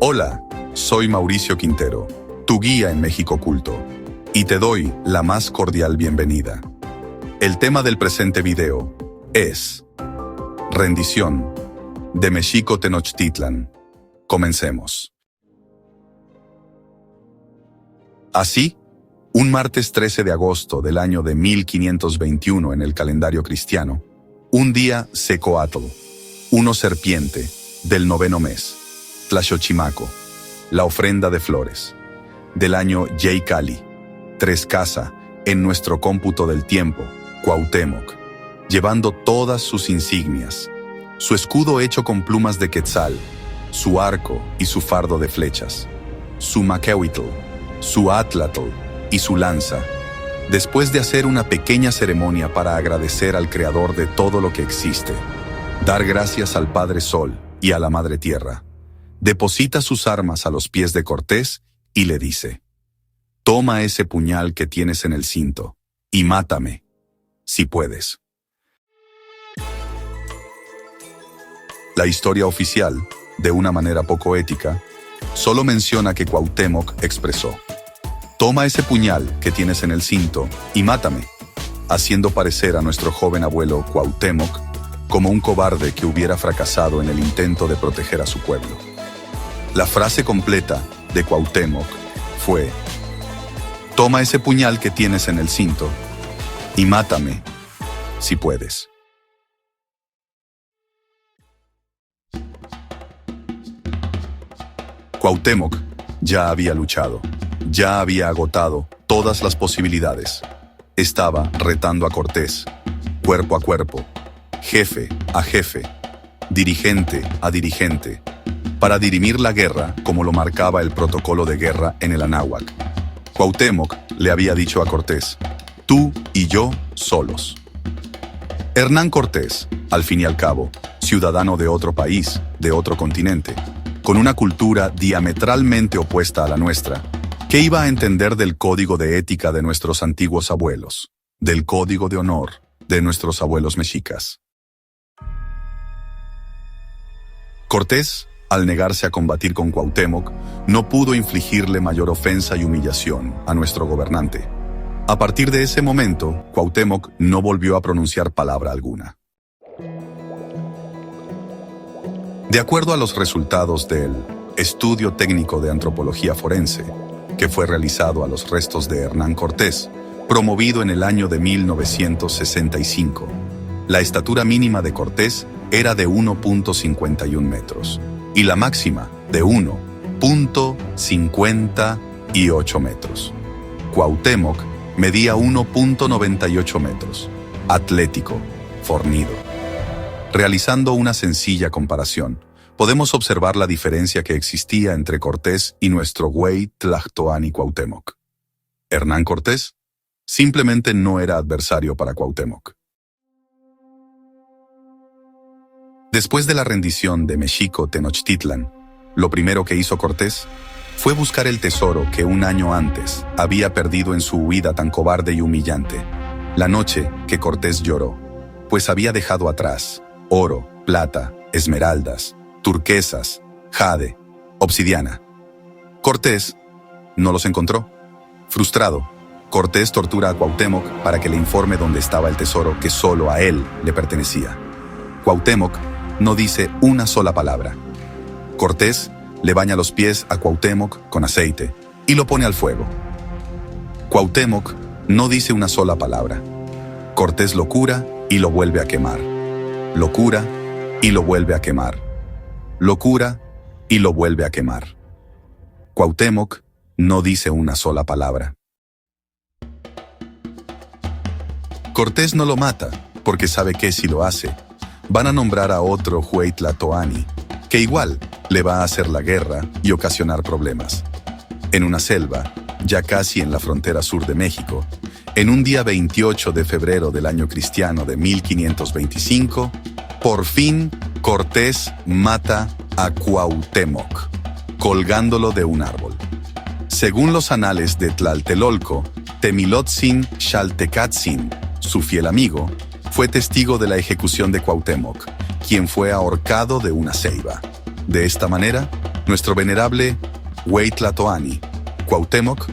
Hola, soy Mauricio Quintero, tu guía en México Oculto, y te doy la más cordial bienvenida. El tema del presente video es Rendición de Mexico Tenochtitlan. Comencemos. Así, un martes 13 de agosto del año de 1521 en el calendario cristiano, un día Secoatl, uno serpiente, del 9º mes, Tlaxochimaco, la ofrenda de flores, del año Yeicali, 3 Casa, en nuestro cómputo del tiempo, Cuauhtémoc, llevando todas sus insignias, su escudo hecho con plumas de quetzal, su arco y su fardo de flechas, su maquehuitl, su atlatl y su lanza, después de hacer una pequeña ceremonia para agradecer al Creador de todo lo que existe, dar gracias al Padre Sol y a la Madre Tierra, deposita sus armas a los pies de Cortés y le dice: «Toma ese puñal que tienes en el cinto y mátame, si puedes». La historia oficial, de una manera poco ética, solo menciona que Cuauhtémoc expresó: «Toma ese puñal que tienes en el cinto y mátame», haciendo parecer a nuestro joven abuelo Cuauhtémoc como un cobarde que hubiera fracasado en el intento de proteger a su pueblo. La frase completa de Cuauhtémoc fue: «Toma ese puñal que tienes en el cinto y mátame, si puedes». Cuauhtémoc ya había luchado, ya había agotado todas las posibilidades. Estaba retando a Cortés, cuerpo a cuerpo, jefe a jefe, dirigente a dirigente, para dirimir la guerra como lo marcaba el protocolo de guerra en el Anáhuac. Cuauhtémoc le había dicho a Cortés: «Tú y yo solos». Hernán Cortés, al fin y al cabo, ciudadano de otro país, de otro continente, con una cultura diametralmente opuesta a la nuestra, ¿qué iba a entender del código de ética de nuestros antiguos abuelos, del código de honor de nuestros abuelos mexicas? Cortés, al negarse a combatir con Cuauhtémoc, no pudo infligirle mayor ofensa y humillación a nuestro gobernante. A partir de ese momento, Cuauhtémoc no volvió a pronunciar palabra alguna. De acuerdo a los resultados del Estudio Técnico de Antropología Forense, que fue realizado a los restos de Hernán Cortés, promovido en el año de 1965, la estatura mínima de Cortés era de 1.51 metros y la máxima de 1.58 metros. Cuauhtémoc medía 1.98 metros, atlético, fornido. Realizando una sencilla comparación, podemos observar la diferencia que existía entre Cortés y nuestro güey Tlactoani Cuauhtémoc. Hernán Cortés simplemente no era adversario para Cuauhtémoc. Después de la rendición de Mexico Tenochtitlan, lo primero que hizo Cortés fue buscar el tesoro que un año antes había perdido en su huida tan cobarde y humillante, la noche que Cortés lloró, pues había dejado atrás oro, plata, esmeraldas, turquesas, jade, obsidiana. Cortés no los encontró. Frustrado, Cortés tortura a Cuauhtémoc para que le informe dónde estaba el tesoro que solo a él le pertenecía. Cuauhtémoc no dice una sola palabra. Cortés le baña los pies a Cuauhtémoc con aceite y lo pone al fuego. Cuauhtémoc no dice una sola palabra. Cortés lo cura y lo vuelve a quemar. Lo cura y lo vuelve a quemar. Lo cura y lo vuelve a quemar. Cuauhtémoc no dice una sola palabra. Cortés no lo mata porque sabe que si lo hace, van a nombrar a otro güey Tlatoani, que igual le va a hacer la guerra y ocasionar problemas. En una selva, ya casi en la frontera sur de México, en un día 28 de febrero del año cristiano de 1525, por fin Cortés mata a Cuauhtémoc, colgándolo de un árbol. Según los anales de Tlatelolco, Temilotzin Xaltecatzin, su fiel amigo, fue testigo de la ejecución de Cuauhtémoc, quien fue ahorcado de una ceiba. De esta manera, Nuestro venerable Hueytlatoani, Cuauhtémoc,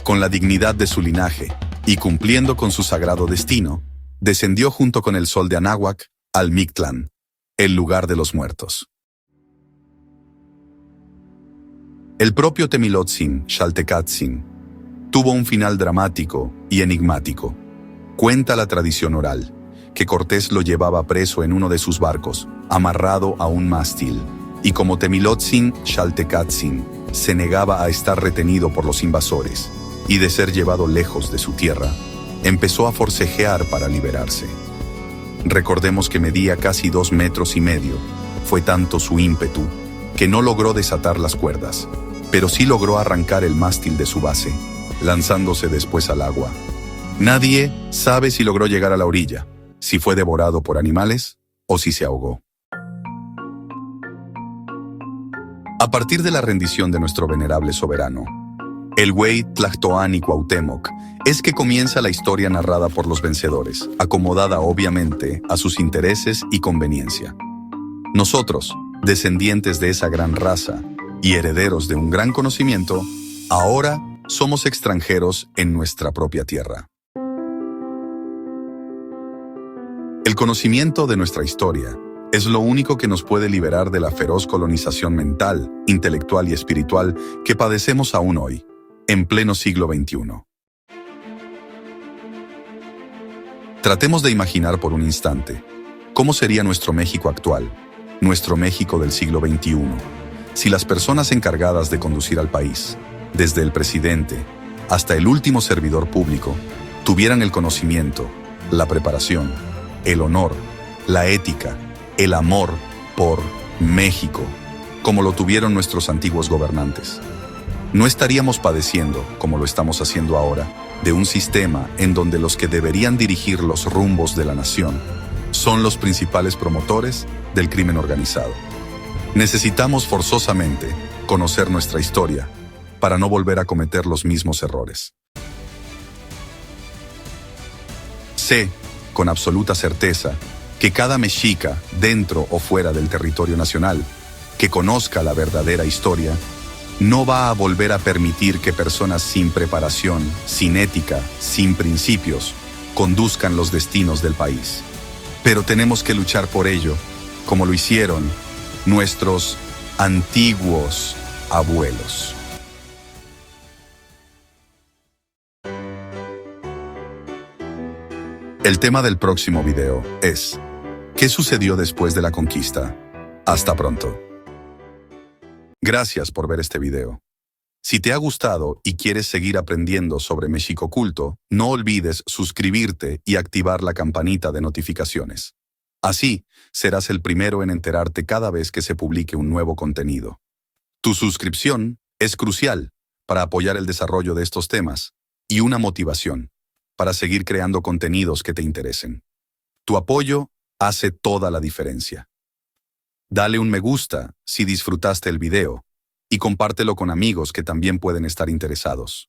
con la dignidad de su linaje y cumpliendo con su sagrado destino, descendió junto con el sol de Anáhuac al Mictlán, el lugar de los muertos. El propio Temilotzin Xaltecatzin tuvo un final dramático y enigmático. Cuenta la tradición oral que Cortés lo llevaba preso en uno de sus barcos, amarrado a un mástil, y como Temilotzin Xaltecatzin se negaba a estar retenido por los invasores y de ser llevado lejos de su tierra, empezó a forcejear para liberarse. Recordemos que medía casi 2,5 metros. Fue tanto su ímpetu que no logró desatar las cuerdas, pero sí logró arrancar el mástil de su base, lanzándose después al agua. Nadie sabe si logró llegar a la orilla, si fue devorado por animales o si se ahogó. A partir de la rendición de nuestro venerable soberano, el Hueytlatoani Cuauhtémoc, es que comienza la historia narrada por los vencedores, acomodada obviamente a sus intereses y conveniencia. Nosotros, descendientes de esa gran raza y herederos de un gran conocimiento, ahora somos extranjeros en nuestra propia tierra. El conocimiento de nuestra historia es lo único que nos puede liberar de la feroz colonización mental, intelectual y espiritual que padecemos aún hoy, en pleno siglo XXI. Tratemos de imaginar por un instante cómo sería nuestro México actual, nuestro México del siglo XXI, si las personas encargadas de conducir al país, desde el presidente hasta el último servidor público, tuvieran el conocimiento, la preparación, el honor, la ética, el amor por México, como lo tuvieron nuestros antiguos gobernantes. No estaríamos padeciendo, como lo estamos haciendo ahora, de un sistema en donde los que deberían dirigir los rumbos de la nación son los principales promotores del crimen organizado. Necesitamos forzosamente conocer nuestra historia para no volver a cometer los mismos errores. Sé, con absoluta certeza, que cada mexica, dentro o fuera del territorio nacional, que conozca la verdadera historia, no va a volver a permitir que personas sin preparación, sin ética, sin principios, conduzcan los destinos del país. Pero tenemos que luchar por ello, como lo hicieron nuestros antiguos abuelos. El tema del próximo video es: ¿qué sucedió después de la conquista? Hasta pronto. Gracias por ver este video. Si te ha gustado y quieres seguir aprendiendo sobre México Oculto, no olvides suscribirte y activar la campanita de notificaciones. Así, serás el primero en enterarte cada vez que se publique un nuevo contenido. Tu suscripción es crucial para apoyar el desarrollo de estos temas y una motivación para seguir creando contenidos que te interesen. Tu apoyo hace toda la diferencia. Dale un me gusta si disfrutaste el video y compártelo con amigos que también pueden estar interesados.